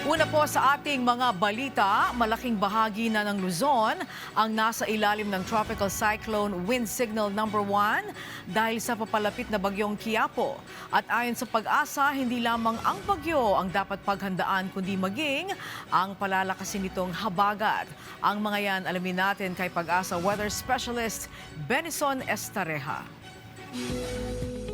Una po sa ating mga balita, malaking bahagi na ng Luzon ang nasa ilalim ng Tropical Cyclone Wind Signal number 1 dahil sa papalapit na bagyong Quiapo. At ayon sa Pag-asa, hindi lamang ang bagyo ang dapat paghandaan kundi maging ang palalakasin nitong habagat. Ang mga yan alamin natin kay Pag-asa Weather Specialist Benison Estareja.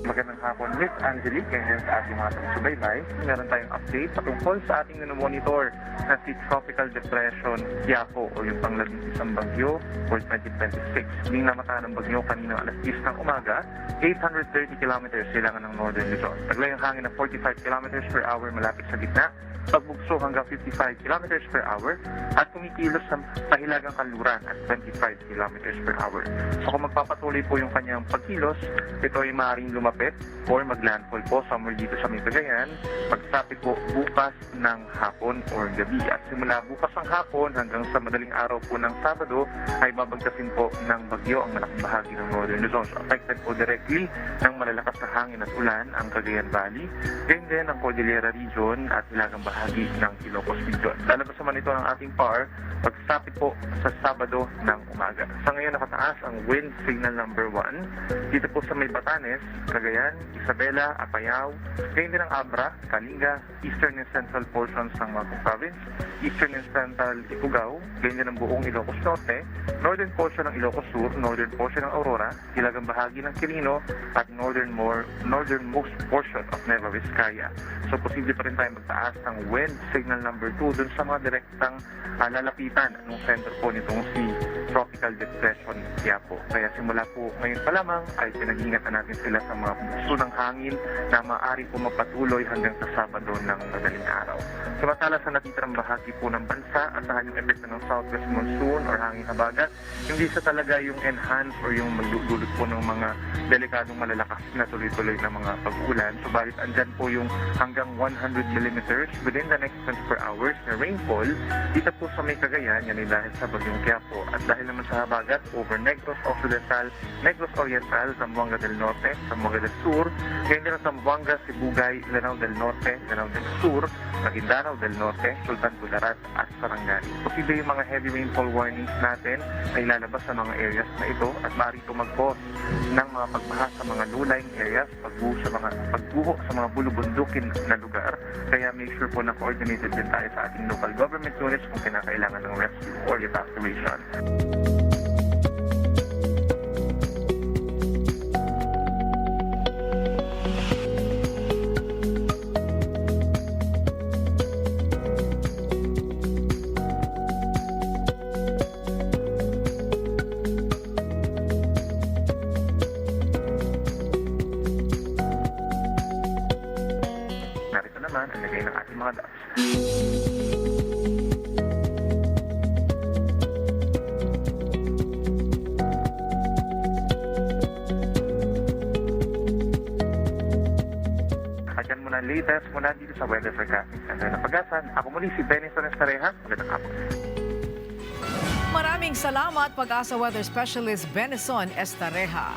Magandang hapon, Miss Angelique, ganyan sa ating mga taga-subaybay. Meron tayong update patungkol sa ating nanomonitor na si Tropical Depression Quiapo o yung pang-labing-isang bagyo for 2026. Muling namataan ng bagyo kanina alas 10 ng umaga, 830 kilometers silangan ng Northern Luzon. Taglayang hangin na 45 kilometers per hour malapit sa gitna, pagbugso hanggang 55 kilometers per hour at kumikilos sa pahilagang kanluran at 25 kilometers per hour. So kung magpapatuloy po yung kanyang pagkilos, ito ay maaaring lumapit or maglandfall po somewhere dito sa may Cagayan, pagsapit po bukas ng hapon or gabi. At simula bukas ng hapon hanggang sa madaling araw po ng Sabado ay babagtasin po ng bagyo ang malaking bahagi ng Northern Luzon. So affected po directly ng malalakas na hangin at ulan ang Cagayan Valley, ganyan din ang Cordillera Region at hilagang bahagi ng Ilocos Region. Lalabas naman ito ng ating PAR pagsapit po sa Sabado ng umaga. Sa ngayon nakataas ang wind signal number 1 dito po sa may Batanes, Cagayan, Isabela, Apayao, ganyan din ang Abra, Kalinga, eastern and central portions ng Macau Province, eastern and central Ifugao, ganyan din ang buong Ilocos Norte, northern portion ng Ilocos Sur, northern portion ng Aurora, hilagang bahagi ng Quirino, at northernmost portion of Nueva Vizcaya. So posible pa rin tayo magtaas ng wind signal number 2 dun sa mga direktang lalapitan ng center po nitong si Tropical Depression Quiapo. Kaya simula po ngayon pa lamang ay pinag-iingatan natin sila sa mga bugso ng hangin na maaari po mapatuloy hanggang sa Sabado ng madaling araw. Samantala sa natitirang bahagi po ng bansa, asahan yung epekto ng southwest monsoon or hangin habagat, hindi sa talaga yung enhance or yung magdudulot po ng mga delikadong malalakas na tuloy-tuloy na mga pag-ulan. Subalit andyan po yung hanggang 100 millimeters within the next 24 hours na rainfall dito po sa may Cagayan, yan ay dahil sa bagyong Quiapo. At dahil naman sa habagat over Negros Occidental, Negros Oriental, Zamboanga del Norte, Zamboanga del Sur, ngayon din ang Zamboanga, Sibugay, Lanao del Norte, Lanao del Sur, Maguindanao del Norte, Sultan Kudarat at Sarangani. Posible yung mga heavy rainfall warnings natin ay lalabas sa mga areas na ito at maaari ito mag-cause ng mga pagbaha sa mga low-lying areas, pagbuho sa mga bulubundukin na lugar. Kaya make sure po na coordinated din tayo sa ating local government units kung kinakailangan ng rescue or evacuation. Narito naman ang lagay ng ating mga daps. At yan muna latest mula dito sa Weather Forecasting Center ng Pag-asa. Ako muli si Benison Estareja. Magandang hapon. Maraming salamat, Pag-asa Weather Specialist Benison Estareja.